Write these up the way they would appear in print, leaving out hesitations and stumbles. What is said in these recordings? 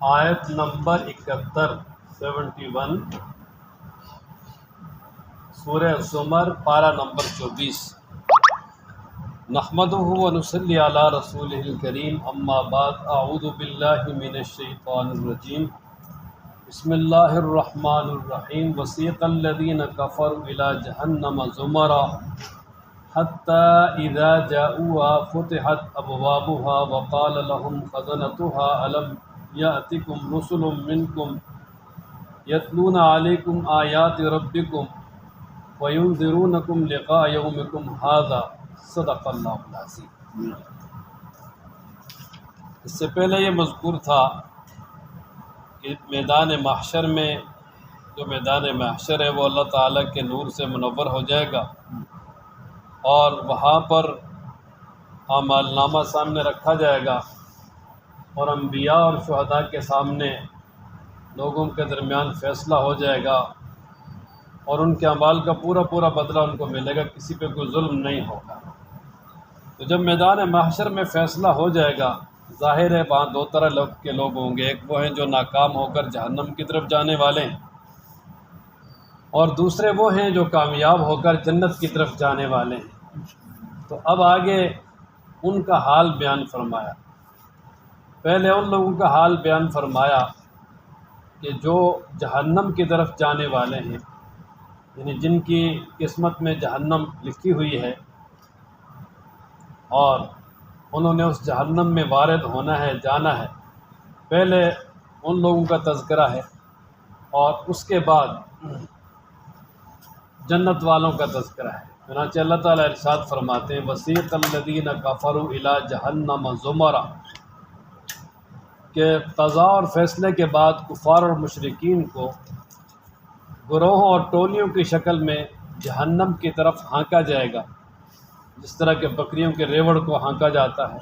آیت نمبر 71 سورہ زمر پارہ نمبر 24۔ نحمدہ و نصلی علی رسولہ الکریم، اما بعد، اعوذ باللہ من الشیطان الرجیم، بسم اللہ الرحمن الرحیم۔ وسیق الذین کفروا الی جہنم زمرا حتی اذا جاؤوها فتحت ابوابها وقال لهم خزنتها الم یأتکم رسل منکم یتلون علیکم آیات ربکم وینذرونکم لقاء یومکم ھذا، صدق اللہ العظیم۔ اس سے پہلے یہ مذکور تھا کہ میدان محشر میں، جو میدان محشر ہے وہ اللہ تعالیٰ کے نور سے منور ہو جائے گا، اور وہاں پر اعمال نامہ سامنے رکھا جائے گا، اور انبیاء اور شہداء کے سامنے لوگوں کے درمیان فیصلہ ہو جائے گا، اور ان کے اعمال کا پورا بدلہ ان کو ملے گا، کسی پہ کوئی ظلم نہیں ہوگا۔ تو جب میدان محشر میں فیصلہ ہو جائے گا، ظاہر ہے وہاں دو طرح کے لوگ ہوں گے، ایک وہ ہیں جو ناکام ہو کر جہنم کی طرف جانے والے ہیں، اور دوسرے وہ ہیں جو کامیاب ہو کر جنت کی طرف جانے والے ہیں۔ تو اب آگے ان کا حال بیان فرمایا۔ پہلے ان لوگوں کا حال بیان فرمایا کہ جو جہنم کی طرف جانے والے ہیں، یعنی جن کی قسمت میں جہنم لکھی ہوئی ہے اور انہوں نے اس جہنم میں وارد ہونا ہے، جانا ہے۔ پہلے ان لوگوں کا تذکرہ ہے، اور اس کے بعد جنت والوں کا تذکرہ ہے۔ چنانچہ اللہ تعالیٰ ارشاد فرماتے ہیں، وسیق الذین کفروا الی جہنم زمرا، کہ قضاء اور فیصلے کے بعد کفار اور مشرکین کو گروہوں اور ٹولیوں کی شکل میں جہنم کی طرف ہانکا جائے گا، جس طرح کہ بکریوں کے ریوڑ کو ہانکا جاتا ہے۔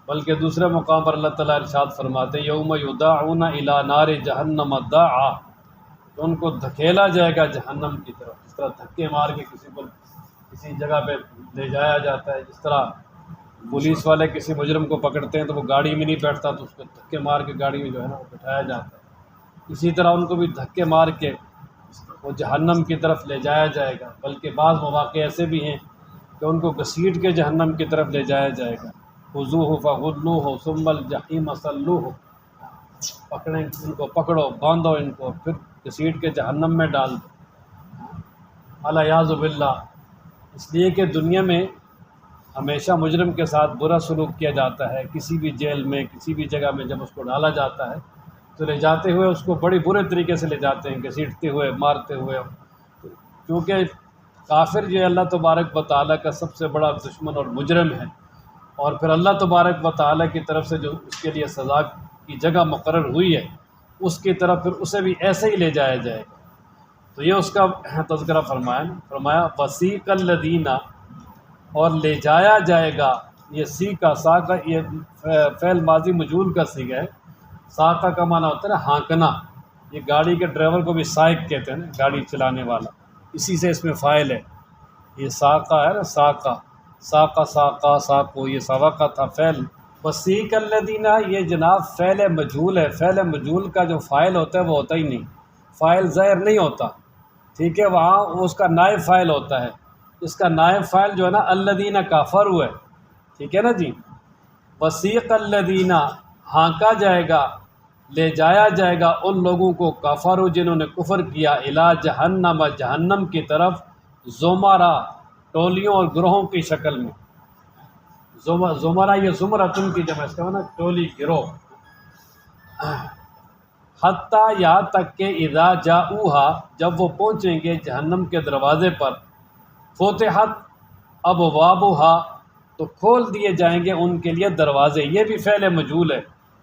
بلکہ دوسرے مقام پر اللہ تعالیٰ ارشاد فرماتے ہیں، یوم یدعون الی نار جہنم دعا، کہ ان کو دھکیلا جائے گا جہنم کی طرف، جس طرح دھکے مار کے کسی کو کسی جگہ پہ لے جایا جاتا ہے، جس طرح پولیس والے کسی مجرم کو پکڑتے ہیں تو وہ گاڑی میں نہیں بیٹھتا، تو اس کو دھکے مار کے گاڑی میں جو ہے نا وہ بٹھایا جاتا ہے۔ اسی طرح ان کو بھی دھکے مار کے وہ جہنم کی طرف لے جایا جائے گا۔ بلکہ بعض مواقع ایسے بھی ہیں کہ ان کو گھسیٹ کے جہنم کی طرف لے جایا جائے گا۔ خذوہ فغلوہ ثم الجحیم صلوہ، پکڑیں ان کو، پکڑو، باندھو ان کو، پھر گھسیٹ کے جہنم میں ڈال دو، الیاذ باللہ۔ اس لیے کہ دنیا میں ہمیشہ مجرم کے ساتھ برا سلوک کیا جاتا ہے، کسی بھی جیل میں، کسی بھی جگہ میں جب اس کو ڈالا جاتا ہے تو لے جاتے ہوئے اس کو بڑی برے طریقے سے لے جاتے ہیں، گھسیٹتے ہوئے، مارتے ہوئے، کیونکہ کافر جو اللہ تبارک و تعالیٰ کا سب سے بڑا دشمن اور مجرم ہے، اور پھر اللہ تبارک و تعالیٰ کی طرف سے جو اس کے لیے سزا کی جگہ مقرر ہوئی ہے، اس کی طرف پھر اسے بھی ایسے ہی لے جایا جائے گا۔ تو یہ اس کا تذکرہ فرمایا وسیق الذین، اور لے جایا جائے گا۔ یہ سیکا، ساکا، یہ فعل ماضی مجہول کا صیغہ ہے۔ ساکا کا معنی ہوتا ہے نا ہانکنا، یہ گاڑی کے ڈرائیور کو بھی سائق کہتے ہیں نا، گاڑی چلانے والا، اسی سے اس میں فاعل ہے۔ یہ ساکا ہے نا، ساکا، ساکا، ساکا، ساکو، یہ سبقہ تھا فعل۔ وسیق الذین، یہ جناب فعل مجہول ہے۔ فعل مجہول کا جو فاعل ہوتا ہے وہ ہوتا ہی نہیں، فاعل ظاہر نہیں ہوتا، ٹھیک ہے، وہاں اس کا نائب فاعل ہوتا ہے۔ اس کا نائب فاعل جو ہے نا الذین کفروا ہے، ٹھیک ہے نا جی۔ وسیق الذین، ہانکا جائے گا، لے جایا جائے گا ان لوگوں کو، کفروا، جنہوں نے کفر کیا، الی جہنم، جہنم کی طرف، زمرا، ٹولیوں اور گروہوں کی شکل میں۔ زمرہ، یہ زمرتن کی جمع، اس کا معنی ٹولی، گروہ۔ حتیٰ، یہاں تک کہ، اذا جاؤوہا، جب وہ پہنچیں گے جہنم کے دروازے پر، فتحت ابوابہا، تو کھول دیے جائیں گے ان کے لیے دروازے۔ یہ بھی فعل مجہول ہے،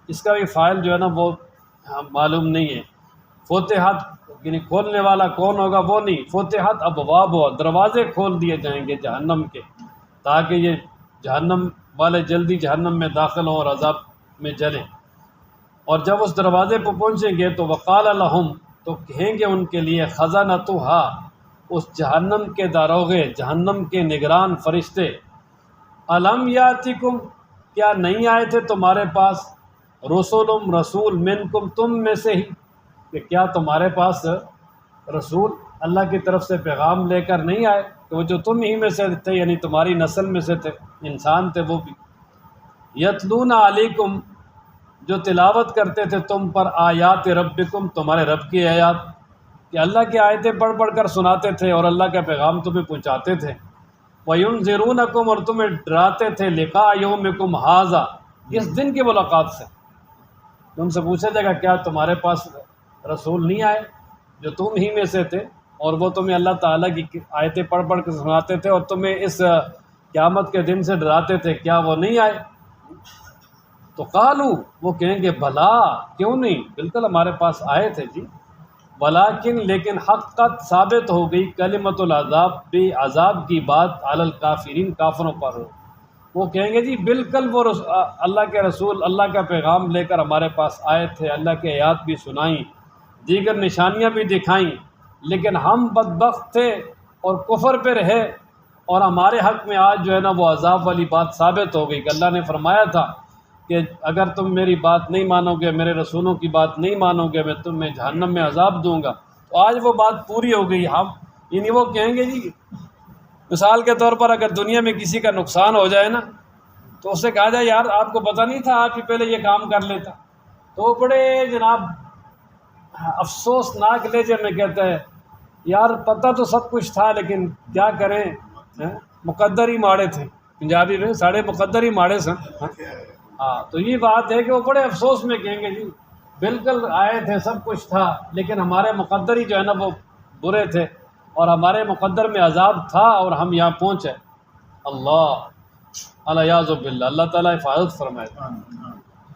اس کا بھی فاعل جو ہے نا وہ معلوم نہیں ہے۔ فتحت یعنی کھولنے والا کون ہوگا وہ نہیں، فتحت ابوابہا، دروازے کھول دیے جائیں گے جہنم کے، تاکہ یہ جہنم والے جلدی جہنم میں داخل ہوں اور عذاب میں جلیں۔ اور جب اس دروازے پہ پہنچیں گے تو وقال لہم، تو کہیں گے ان کے لیے، خزنتہا، اس جہنم کے داروغے، جہنم کے نگران فرشتے، الم یاتکم، کیا نہیں آئے تھے تمہارے پاس، رسول رسول منکم تم میں سے ہی، کہ کیا تمہارے پاس رسول اللہ کی طرف سے پیغام لے کر نہیں آئے، کہ وہ جو تم ہی میں سے تھے یعنی تمہاری نسل میں سے تھے، انسان تھے وہ بھی، یتلون علیکم جو تلاوت کرتے تھے تم پر آیات ربکم تمہارے رب کی آیات، کہ اللہ کی آیتیں پڑھ پڑھ کر سناتے تھے اور اللہ کا پیغام تمہیں پہنچاتے تھے، وَيُنذِرُونَكُمْ اور تمہیں ڈراتے تھے لقاء یومکم ھذا اس دن کی ملاقات سے۔ تم سے پوچھا جائے گا کیا تمہارے پاس رسول نہیں آئے جو تم ہی میں سے تھے اور وہ تمہیں اللہ تعالیٰ کی آیتیں پڑھ پڑھ کے سناتے تھے اور تمہیں اس قیامت کے دن سے ڈراتے تھے، کیا وہ نہیں آئے؟ تو قالو وہ کہیں گے بھلا کیوں نہیں، بالکل ہمارے پاس آئے تھے جی، ولیکن لیکن حقت ثابت ہو گئی کلمۃ العذاب بھی عذاب کی بات علی الکافرین کافروں پر ہو۔ وہ کہیں گے جی بالکل وہ اللہ کے رسول اللہ کا پیغام لے کر ہمارے پاس آئے تھے، اللہ کے آیات بھی سنائیں، دیگر نشانیاں بھی دکھائیں، لیکن ہم بدبخت تھے اور کفر پہ رہے اور ہمارے حق میں آج جو ہے نا وہ عذاب والی بات ثابت ہو گئی کہ اللہ نے فرمایا تھا کہ اگر تم میری بات نہیں مانو گے، میرے رسولوں کی بات نہیں مانو گے، میں تمہیں جہنم میں عذاب دوں گا، تو آج وہ بات پوری ہو گئی۔ ہم یعنی وہ کہیں گے جی مثال کے طور پر اگر دنیا میں کسی کا نقصان ہو جائے نا تو اس سے کہا جائے یار آپ کو پتہ نہیں تھا، آپ ہی پہلے یہ کام کر لیتا، تو وہ بڑے جناب افسوسناک لہجے میں کہتا ہے یار پتہ تو سب کچھ تھا لیکن کیا کریں، مقدر ہی ماڑے تھے، پنجابی میں ساڑھے مقدر ہی ماڑے سن۔ ہاں تو یہ بات ہے کہ وہ بڑے افسوس میں کہیں گے جی بالکل آئے تھے سب کچھ تھا لیکن ہمارے مقدر ہی جو ہے نا وہ برے تھے اور ہمارے مقدر میں عذاب تھا اور ہم یہاں پہنچے۔ اللہ الیاذ باللہ، اللہ تعالیٰ حفاظت فرمائے۔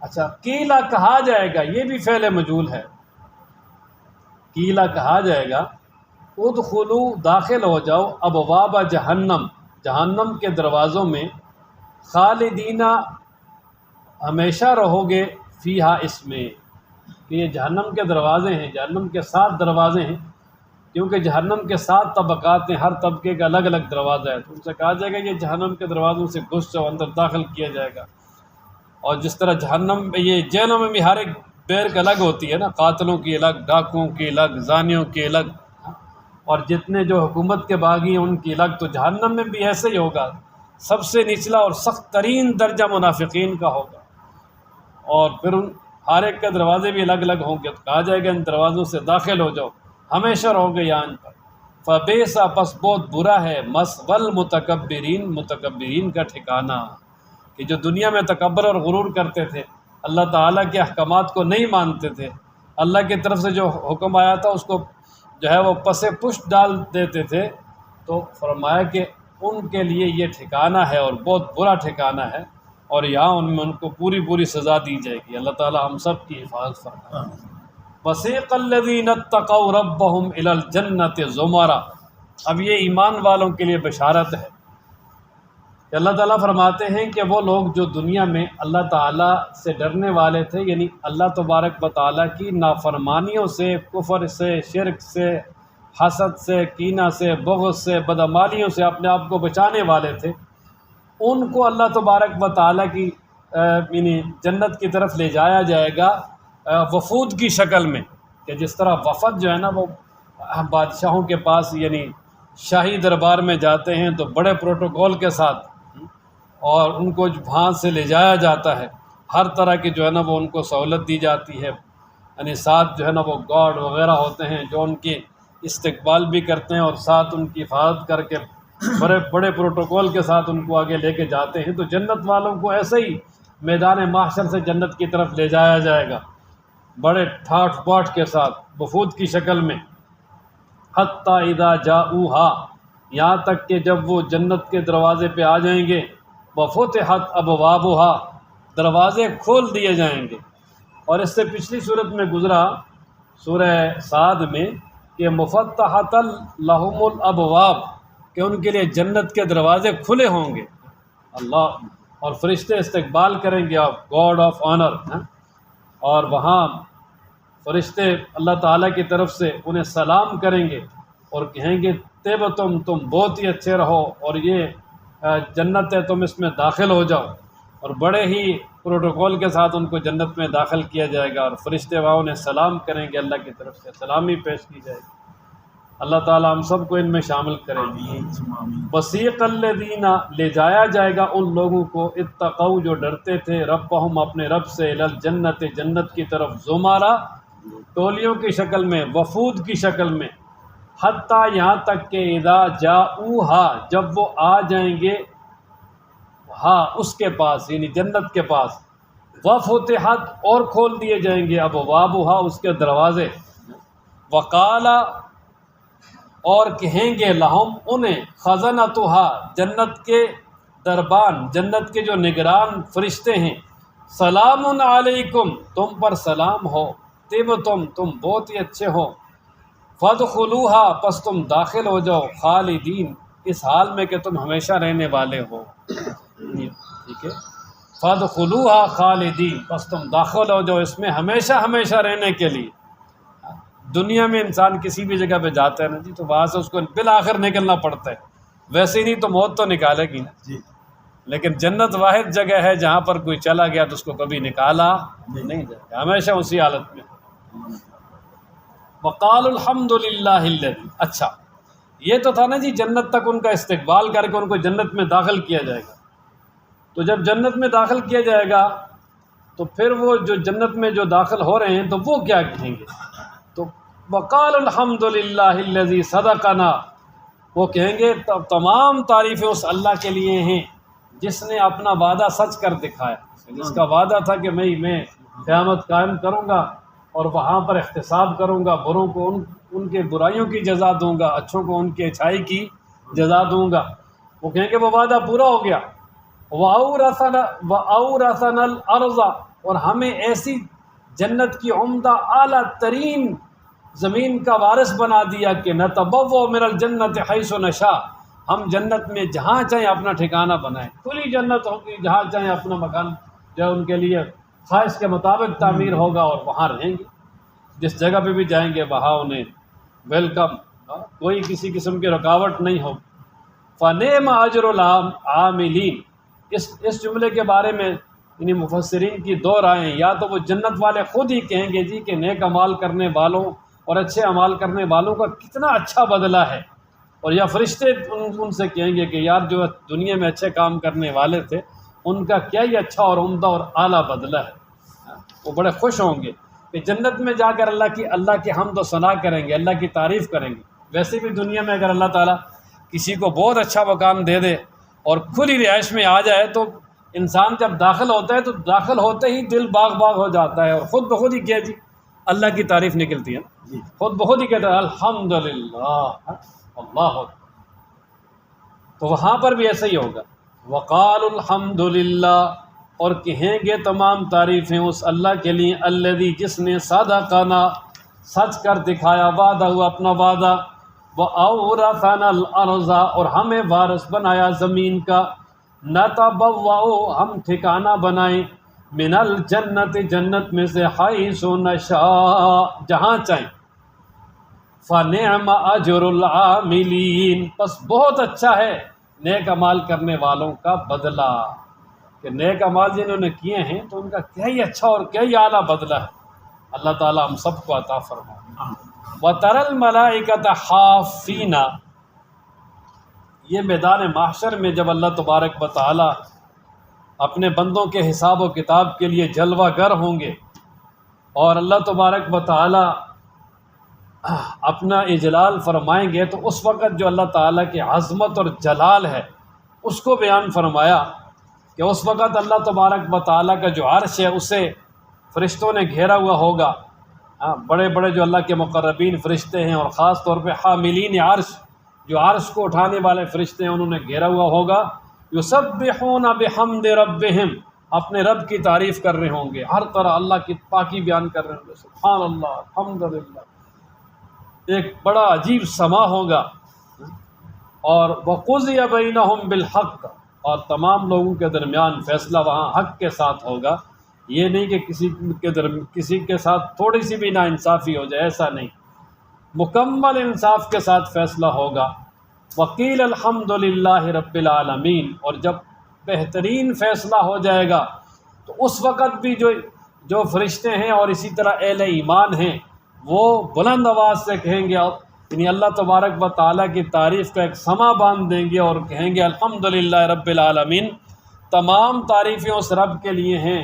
اچھا قیلا کہا جائے گا، یہ بھی فعل مجہول ہے، قیلا کہا جائے گا ادخلوا داخل ہو جاؤ ابواب جہنم جہنم کے دروازوں میں، خالدینہ ہمیشہ رہو گے، فیہا اس میں، کہ یہ جہنم کے دروازے ہیں، جہنم کے 7 دروازے ہیں، کیونکہ جہنم کے 7 طبقات ہیں، ہر طبقے کا الگ الگ دروازہ ہے، تو ان سے کہا جائے گا یہ جہنم کے دروازوں سے گھس جاؤ، اندر داخل کیا جائے گا۔ اور جس طرح جہنم یہ جہنم میں بھی ہر ایک بیرک الگ ہوتی ہے نا، قاتلوں کی الگ، ڈاکوؤں کی الگ، زانیوں کی الگ، اور جتنے جو حکومت کے باغی ہیں ان کی الگ، تو جہنم میں بھی ایسے ہی ہوگا، سب سے نچلا اور سخت ترین درجہ منافقین کا ہوگا، اور پھر ان ہر ایک کے دروازے بھی الگ الگ ہوں گے، تو کہا جائے گا ان دروازوں سے داخل ہو جاؤ، ہمیشہ رہو گے یہاں پر۔ فبیسا پس بہت برا ہے مثوی المتکبرین متکبرین کا ٹھکانہ، کہ جو دنیا میں تکبر اور غرور کرتے تھے، اللہ تعالیٰ کے احکامات کو نہیں مانتے تھے، اللہ کی طرف سے جو حکم آیا تھا اس کو جو ہے وہ پس پشت ڈال دیتے تھے، تو فرمایا کہ ان کے لیے یہ ٹھکانہ ہے اور بہت برا ٹھکانہ ہے، اور یہاں ان کو پوری پوری سزا دی جائے گی۔ اللہ تعالیٰ ہم سب کی حفاظت فرمائے۔ وَسِيقَ الَّذِينَ اتَّقَوْا رَبَّهُمْ إِلَى الْجَنَّةِ زُمَرًا، اب یہ ایمان والوں کے لیے بشارت ہے کہ اللہ تعالیٰ فرماتے ہیں کہ وہ لوگ جو دنیا میں اللہ تعالیٰ سے ڈرنے والے تھے، یعنی اللہ تبارک و تعالیٰ کی نافرمانیوں سے، کفر سے، شرک سے، حسد سے، کینہ سے، بغض سے، بدعمالیوں سے اپنے آپ کو بچانے والے تھے، ان کو اللہ تبارک و تعالیٰ کی یعنی جنت کی طرف لے جایا جائے گا وفود کی شکل میں، کہ جس طرح وفد جو ہے نا وہ بادشاہوں کے پاس یعنی شاہی دربار میں جاتے ہیں تو بڑے پروٹوکول کے ساتھ، اور ان کو وہاں سے لے جایا جاتا ہے، ہر طرح کی جو ہے نا وہ ان کو سہولت دی جاتی ہے، یعنی ساتھ جو ہے نا وہ گارڈ وغیرہ ہوتے ہیں جو ان کی استقبال بھی کرتے ہیں اور ساتھ ان کی حفاظت کر کے بڑے بڑے پروٹوکول کے ساتھ ان کو آگے لے کے جاتے ہیں۔ تو جنت والوں کو ایسے ہی میدان محشر سے جنت کی طرف لے جایا جائے گا بڑے ٹھاٹھ باٹھ کے ساتھ وفود کی شکل میں، حتیٰ اذا جاؤہا یہاں تک کہ جب وہ جنت کے دروازے پہ آ جائیں گے، وفتحت ابوابہا دروازے کھول دیے جائیں گے۔ اور اس سے پچھلی صورت میں گزرا سورہ صاد میں کہ مفتحۃ لہم الابواب، کہ ان کے لیے جنت کے دروازے کھلے ہوں گے، اللہ، اور فرشتے استقبال کریں گے آپ گاڈ آف آنر، اور وہاں فرشتے اللہ تعالیٰ کی طرف سے انہیں سلام کریں گے اور کہیں گے طیبتم تم بہت ہی اچھے رہو اور یہ جنت ہے تم اس میں داخل ہو جاؤ، اور بڑے ہی پروٹوکول کے ساتھ ان کو جنت میں داخل کیا جائے گا، اور فرشتے وہاں انہیں سلام کریں گے، اللہ کی طرف سے سلامی پیش کی جائے گی۔ اللہ تعالیٰ ہم سب کو ان میں شامل کریں گے۔ وسیق الذین، لے جایا جائے گا ان لوگوں کو، اتقوا، جو ڈرتے تھے، ربہم، اپنے رب سے، الی الجنت، جنت کی طرف، زمرہ، ٹولیوں کی شکل میں، وفود کی شکل میں، حتیٰ، یہاں تک کہ اذا جاؤہا، جب وہ آ جائیں گے ہاں اس کے پاس، یعنی جنت کے پاس، وفتحت، اور کھول دیے جائیں گے ابوابہا، اس کے دروازے، وقال، اور کہیں گے لہم، انہیں، خزنتہا، جنت کے دربان، جنت کے جو نگران فرشتے ہیں، سلام علیکم، تم پر سلام ہو، طبتم، تم بہت ہی اچھے ہو، فادخلوہا، پس تم داخل ہو جاؤ، خالدین، اس حال میں کہ تم ہمیشہ رہنے والے ہو، ٹھیک ہے، فادخلوہا خالدین، پس تم داخل ہو جاؤ اس میں ہمیشہ ہمیشہ رہنے کے لیے۔ دنیا میں انسان کسی بھی جگہ پہ جاتا ہے نا جی، تو وہاں سے اس کو بالآخر نکلنا پڑتا ہے، ویسے ہی نہیں تو موت تو نکالے گی نا جی، لیکن جنت واحد جگہ ہے جہاں پر کوئی چلا گیا تو اس کو کبھی نکالا نہیں جائے گا، ہمیشہ اسی حالت میں۔ وقال الحمد للہ الذی، اچھا یہ تو تھا نا جی جنت تک ان کا استقبال کر کے ان کو جنت میں داخل کیا جائے گا، تو جب جنت میں داخل کیا جائے گا تو پھر وہ جو جنت میں جو داخل ہو رہے ہیں تو وہ کیا کہیں گے؟ تو وقال الحمد للہ الذی صدقنا، وہ کہیں گے تمام تعریفیں اس اللہ کے لیے ہیں جس نے اپنا وعدہ سچ کر دکھایا، جس کا وعدہ تھا کہ میں قیامت قائم کروں گا اور وہاں پر احتساب کروں گا، بروں کو ان کے برائیوں کی جزا دوں گا، اچھوں کو ان کی اچھائی کی جزا دوں گا، وہ کہیں گے وہ وعدہ پورا ہو گیا۔ وَأَوْرَثَنَا الْأَرْضَ، اور ہمیں ایسی جنت کی عمدہ اعلیٰ ترین زمین کا وارث بنا دیا کہ نَتَبَوَّأُ مِنَ الْجَنَّةِ حَيْثُ نَشَاءُ، ہم جنت میں جہاں چاہیں اپنا ٹھکانہ بنائیں، کھلی جنت ہوگی، جہاں چاہیں اپنا مکان جو ان کے لیے خواہش کے مطابق تعمیر ہوگا اور وہاں رہیں گے، جس جگہ پہ بھی جائیں گے وہاں انہیں ویلکم، کوئی کسی قسم کی رکاوٹ نہیں ہو۔ فَنِعْمَ أَجْرُ الْعَامِلِينَ، اس جملے کے بارے میں یعنی مفسرین کی دو رائیں، یا تو وہ جنت والے خود ہی کہیں گے جی کہ نیک اعمال کرنے والوں اور اچھے اعمال کرنے والوں کا کتنا اچھا بدلہ ہے، اور یا فرشتے ان سے کہیں گے کہ یار جو دنیا میں اچھے کام کرنے والے تھے ان کا کیا ہی اچھا اور عمدہ اور اعلیٰ بدلہ ہے۔ وہ بڑے خوش ہوں گے کہ جنت میں جا کر اللہ کی حمد و ثنا کریں گے، اللہ کی تعریف کریں گے۔ ویسے بھی دنیا میں اگر اللہ تعالیٰ کسی کو بہت اچھا مقام دے دے اور کھلی رہائش میں آ جائے تو انسان جب داخل ہوتا ہے تو داخل ہوتے ہی دل باغ باغ ہو جاتا ہے، اور خود بخود ہی کیا جی اللہ کی تعریف نکلتی ہے نا، خود بخود ہی کہتا ہے الحمدللہ اللہ۔ تو وہاں پر بھی ایسا ہی ہوگا، وقال الحمدللہ، اور کہیں گے تمام تعریفیں اس اللہ کے لیے، الذی، جس نے صدقنا، سچ کر دکھایا، وعدہ ہوا اپنا وعدہ، وَأَوْرَثَنَا الْأَرْضَ، اور ہمیں وارث بنایا زمین کا، نَتَبَوَّأُ، ہم ٹھکانہ بنائیں، مِنَ الْجَنَّةِ، جنت میں سے، حَيْثُ نَشَاءُ، جہاں چاہیں، فَنِعْمَ أَجْرُ الْعَامِلِينَ، بس بہت اچھا ہے نیک اعمال کرنے والوں کا بدلہ، کہ نیک اعمال جنہوں نے کیے ہیں تو ان کا کیا ہی اچھا اور کیا ہی اعلیٰ بدلہ ہے۔ اللہ تعالیٰ ہم سب کو عطا فرمائے۔ وَتَرَى الْمَلَائِكَةَ حَافِّينَ، یہ میدان محشر میں جب اللہ تبارک و تعالیٰ اپنے بندوں کے حساب و کتاب کے لیے جلوہ گر ہوں گے، اور اللہ تبارک و تعالیٰ اپنا اجلال فرمائیں گے، تو اس وقت جو اللہ تعالیٰ کی عظمت اور جلال ہے اس کو بیان فرمایا کہ اس وقت اللہ تبارک و تعالیٰ کا جو عرش ہے اسے فرشتوں نے گھیرا ہوا ہوگا، بڑے بڑے جو اللہ کے مقربین فرشتے ہیں، اور خاص طور پہ حاملین عرش، جو عرش کو اٹھانے والے فرشتے ہیں، انہوں نے گھیرا ہوا ہوگا، یسبحون بحمد ربہم، اپنے رب کی تعریف کر رہے ہوں گے، ہر طرح اللہ کی پاکی بیان کر رہے ہوں گے، سبحان اللہ، الحمدللہ، ایک بڑا عجیب سما ہوگا، اور وَقُضِيَ بَيْنَهُمْ بِالْحَقِّ، اور تمام لوگوں کے درمیان فیصلہ وہاں حق کے ساتھ ہوگا، یہ نہیں کہ کسی کے ساتھ تھوڑی سی بھی ناانصافی ہو جائے، ایسا نہیں، مکمل انصاف کے ساتھ فیصلہ ہوگا۔ وقیل الحمد للہ رب العالمین، اور جب بہترین فیصلہ ہو جائے گا تو اس وقت بھی جو فرشتے ہیں اور اسی طرح اہل ایمان ہیں وہ بلند آواز سے کہیں گے، یعنی اللہ تبارک و تعالیٰ کی تعریف کا ایک سما باندھ دیں گے اور کہیں گے الحمدللہ رب العالمین، تمام تعریفیں اس رب کے لیے ہیں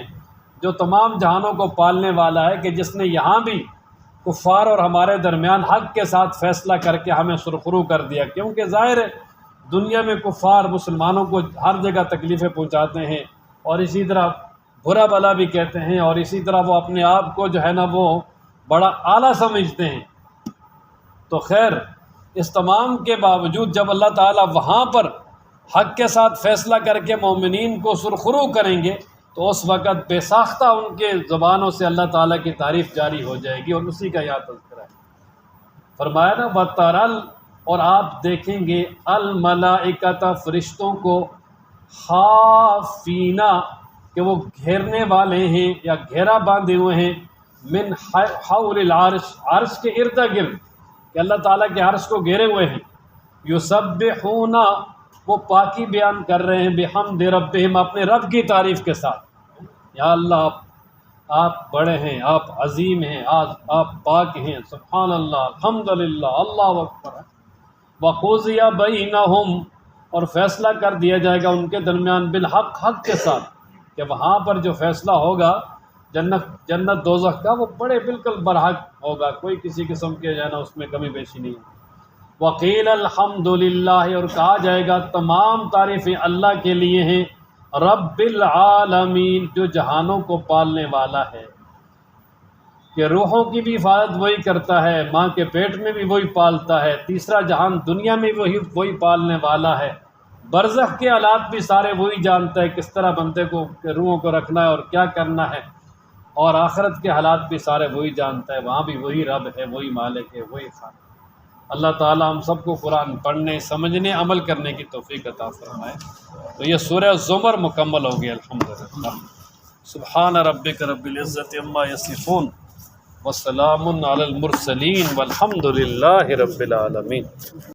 جو تمام جہانوں کو پالنے والا ہے، کہ جس نے یہاں بھی کفار اور ہمارے درمیان حق کے ساتھ فیصلہ کر کے ہمیں سرخرو کر دیا، کیونکہ ظاہر ہے دنیا میں کفار مسلمانوں کو ہر جگہ تکلیفیں پہنچاتے ہیں اور اسی طرح برا بلا بھی کہتے ہیں، اور اسی طرح وہ اپنے آپ کو جو ہے نا وہ بڑا اعلیٰ سمجھتے ہیں۔ تو خیر اس تمام کے باوجود جب اللہ تعالیٰ وہاں پر حق کے ساتھ فیصلہ کر کے مومنین کو سرخرو کریں گے تو اس وقت بے ساختہ ان کے زبانوں سے اللہ تعالیٰ کی تعریف جاری ہو جائے گی، اور اسی کا یاد تذکرہ ہے۔ فرمایا نا وَتَرَل، اور آپ دیکھیں گے الملائکۃ، فرشتوں کو، خافینا، کہ وہ گھیرنے والے ہیں یا گھیرا باندھے ہوئے ہیں، من حول العرش، عرش کے ارد گرد، کہ اللہ تعالیٰ کے عرش کو گھیرے ہوئے ہیں، یسبحون، وہ پاکی بیان کر رہے ہیں، بحمد ربہم، اپنے رب کی تعریف کے ساتھ، یا اللہ آپ بڑے ہیں، آپ عظیم ہیں، آپ پاک ہیں، سبحان اللہ، الحمدللہ، اللہ اکبر۔ وقضی بینہم، اور فیصلہ کر دیا جائے گا ان کے درمیان، بالحق، حق کے ساتھ، کہ وہاں پر جو فیصلہ ہوگا جنت دوزخ کا، وہ بڑے بالکل برحق ہوگا، کوئی کسی قسم کے جو ہے نا اس میں کمی بیشی نہیں۔ وقیل الحمدللہ، اور کہا جائے گا تمام تعریفیں اللہ کے لیے ہیں، رب العالمین، جو جہانوں کو پالنے والا ہے، کہ روحوں کی بھی حفاظت وہی کرتا ہے، ماں کے پیٹ میں بھی وہی پالتا ہے، تیسرا جہان دنیا میں وہی پالنے والا ہے، برزخ کے حالات بھی سارے وہی جانتا ہے، کس طرح بندے کو روحوں کو رکھنا ہے اور کیا کرنا ہے، اور آخرت کے حالات بھی سارے وہی جانتا ہے، وہاں بھی وہی رب ہے، وہی مالک ہے، وہی خالق۔ اللہ تعالیٰ ہم سب کو قرآن پڑھنے، سمجھنے، عمل کرنے کی توفیق عطا فرمائے۔ تو یہ سورہ زمر مکمل ہو گئی الحمدللہ۔ سبحان ربک رب العزت عما یصفون وسلام علی المرسلین والحمد للہ رب العالمین۔